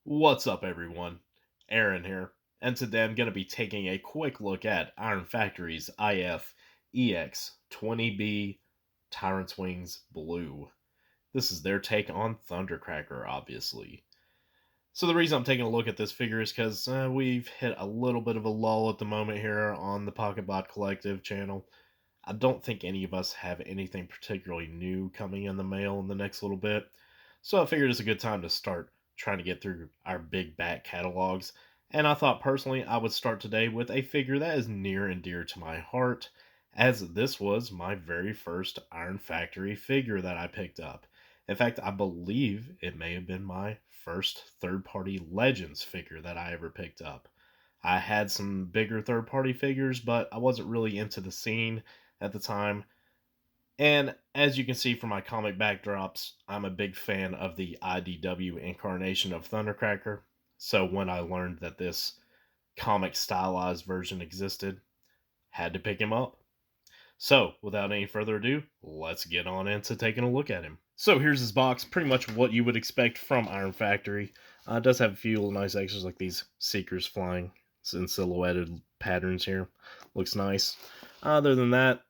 What's up, everyone? Aaron here, and today I'm going to be taking a quick look at Iron Factory's IF-EX20B Tyrant's Wings Blue. This is their take on Thundercracker, obviously. So the reason I'm taking a look at this figure is because we've hit a little bit of a lull at the moment here on the PocketBot Collective channel. I don't think any of us have anything particularly new coming in the mail in the next little bit, so I figured it's a good time to start trying to get through our big back catalogs. And I thought personally I would start today with a figure that is near and dear to my heart, as this was my very first Iron Factory figure that I picked up. In fact, I believe it may have been my first third-party Legends figure that I ever picked up. I had some bigger third-party figures, but I wasn't really into the scene at the time. And as you can see from my comic backdrops, I'm a big fan of the IDW incarnation of Thundercracker. So when I learned that this comic stylized version existed, had to pick him up. So without any further ado, let's get on into taking a look at him. So here's his box, pretty much what you would expect from Iron Factory. It does have a few nice extras like these Seekers flying in silhouetted patterns here. Looks nice. Other than that,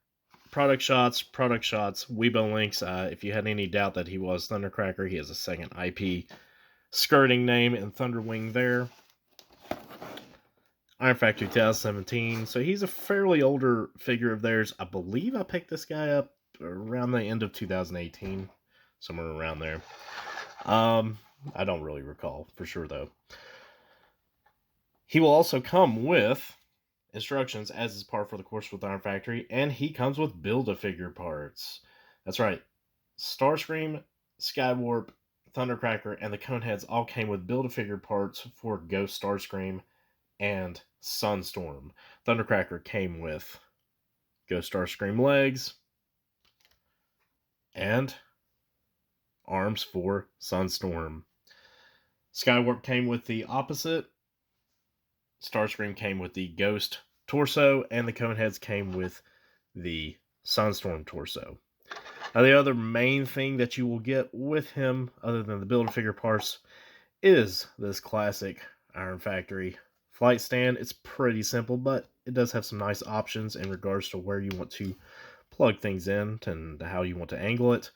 product shots, Weibo links. If you had any doubt that he was Thundercracker, he has a second IP skirting name in Thunderwing there. Iron Factory 2017. So he's a fairly older figure of theirs. I believe I picked this guy up around the end of 2018. Somewhere around there. I don't really recall for sure though. He will also come with instructions as is par for the course with Iron Factory, and he comes with Build-A-Figure parts. That's right. Starscream, Skywarp, Thundercracker, and the Coneheads all came with Build-A-Figure parts for Ghost Starscream and Sunstorm. Thundercracker came with Ghost Starscream legs and arms for Sunstorm. Skywarp came with the opposite. Starscream came with the Ghost torso, and the Coneheads came with the Sunstorm torso. Now, the other main thing that you will get with him, other than the Build-A-Figure parts, is this classic Iron Factory flight stand. It's pretty simple, but it does have some nice options in regards to where you want to plug things in and how you want to angle it.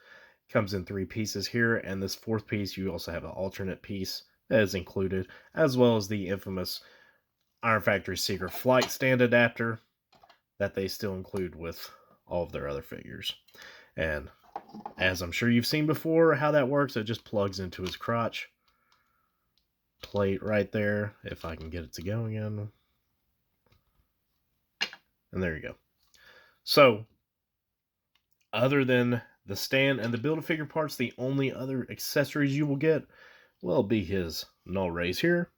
It comes in 3 pieces here, and this 4th piece, you also have an alternate piece that is included, as well as the infamous Iron Factory Secret Flight Stand adapter that they still include with all of their other figures. And as I'm sure you've seen before, how that works, it just plugs into his crotch plate right there, if I can get it to go again. And there you go. So, other than the stand and the Build-A-Figure parts, the only other accessories you will get will be his null rays here.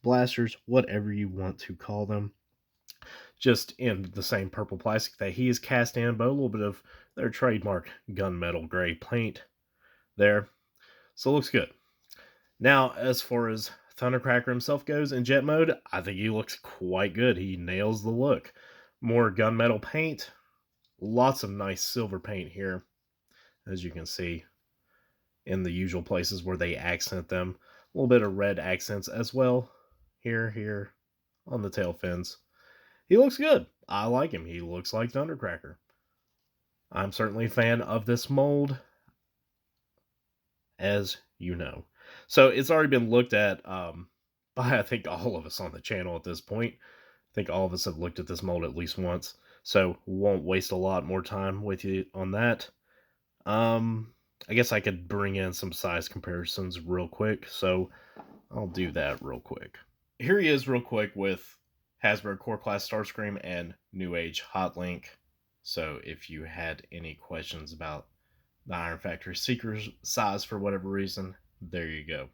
Blasters, whatever you want to call them. Just in the same purple plastic that he is cast in, but a little bit of their trademark gunmetal gray paint there. So it looks good. Now, as far as Thundercracker himself goes in jet mode, I think he looks quite good. He nails the look. More gunmetal paint. Lots of nice silver paint here, as you can see, in the usual places where they accent them. A little bit of red accents as well. Here, on the tail fins. He looks good. I like him. He looks like Thundercracker. I'm certainly a fan of this mold, as you know. So it's already been looked at by, I think, all of us on the channel at this point. I think all of us have looked at this mold at least once. So won't waste a lot more time with you on that. I guess I could bring in some size comparisons real quick. So I'll do that real quick. Here he is real quick with Hasbro Core Class Starscream and New Age Hotlink. So if you had any questions about the Iron Factory Seeker's size for whatever reason, there you go.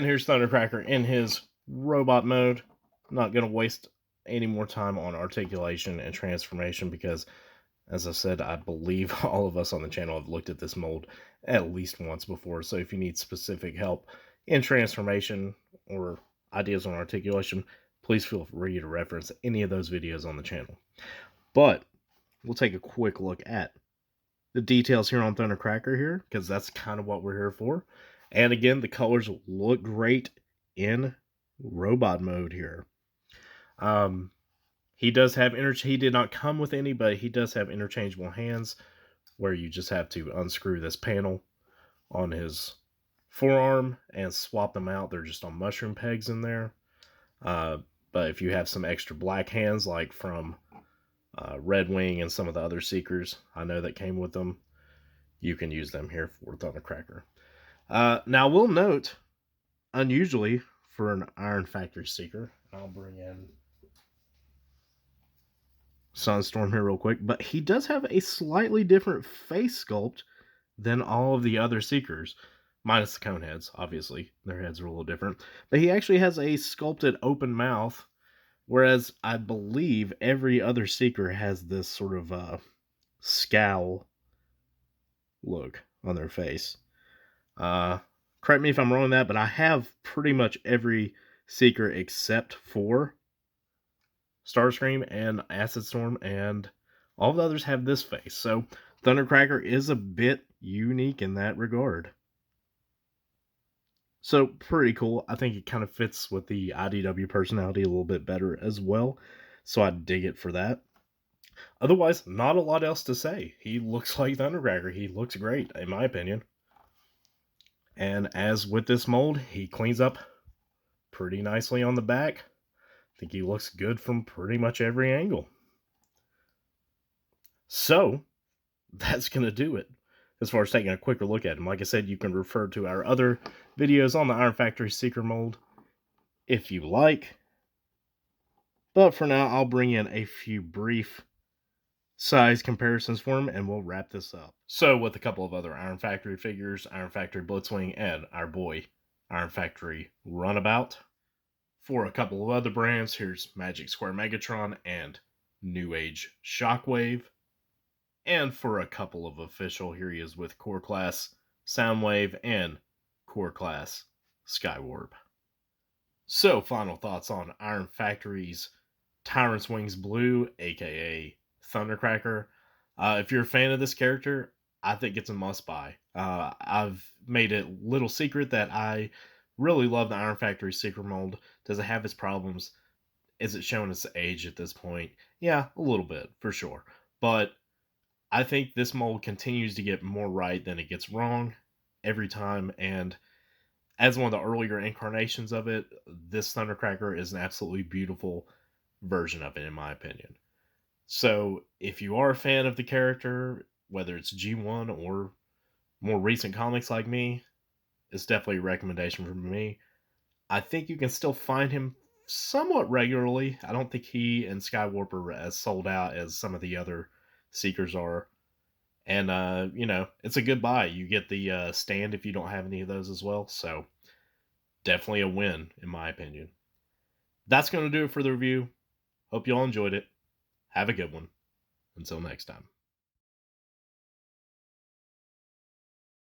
And here's Thundercracker in his robot mode. I'm not going to waste any more time on articulation and transformation because, as I said, I believe all of us on the channel have looked at this mold at least once before. So if you need specific help in transformation or ideas on articulation, please feel free to reference any of those videos on the channel. But we'll take a quick look at the details here on Thundercracker here, because that's kind of what we're here for. And again, the colors look great in robot mode here. He does have he did not come with any, but he does have interchangeable hands where you just have to unscrew this panel on his forearm and swap them out. They're just on mushroom pegs in there. But if you have some extra black hands, like from Red Wing and some of the other Seekers I know that came with them, you can use them here for Thundercracker. Now, we'll note, unusually for an Iron Factory Seeker, I'll bring in Sunstorm here real quick, but he does have a slightly different face sculpt than all of the other Seekers, minus the cone heads, obviously. Their heads are a little different. But he actually has a sculpted open mouth, whereas I believe every other Seeker has this sort of scowl look on their face. Correct me if I'm wrong on that, but I have pretty much every Seeker except for Starscream and Acid Storm, and all the others have this face. So Thundercracker is a bit unique in that regard. So pretty cool. I think it kind of fits with the IDW personality a little bit better as well. So I dig it for that. Otherwise, not a lot else to say. He looks like Thundercracker. He looks great, in my opinion. And as with this mold, he cleans up pretty nicely on the back. I think he looks good from pretty much every angle. So, that's going to do it as far as taking a quicker look at him. Like I said, you can refer to our other videos on the Iron Factory Seeker mold if you like. But for now, I'll bring in a few brief size comparisons for him, and we'll wrap this up. So, with a couple of other Iron Factory figures, Iron Factory Blitzwing, and our boy Iron Factory Runabout. For a couple of other brands, here's Magic Square Megatron and New Age Shockwave. And for a couple of official, here he is with Core Class Soundwave and Core Class Skywarp. So, final thoughts on Iron Factory's Tyrant's Wings Blue, aka Thundercracker. If you're a fan of this character, I think it's a must-buy. I've made it little secret that I really love the Iron Factory Secret mold. Does it have its problems? Is it showing its age at this point? Yeah, a little bit, for sure. But I think this mold continues to get more right than it gets wrong every time. And as one of the earlier incarnations of it, this Thundercracker is an absolutely beautiful version of it, in my opinion. So, if you are a fan of the character, whether it's G1 or more recent comics like me, it's definitely a recommendation from me. I think you can still find him somewhat regularly. I don't think he and Skywarp are as sold out as some of the other Seekers are. And, it's a good buy. You get the stand if you don't have any of those as well. So, definitely a win, in my opinion. That's going to do it for the review. Hope you all enjoyed it. Have a good one. Until next time.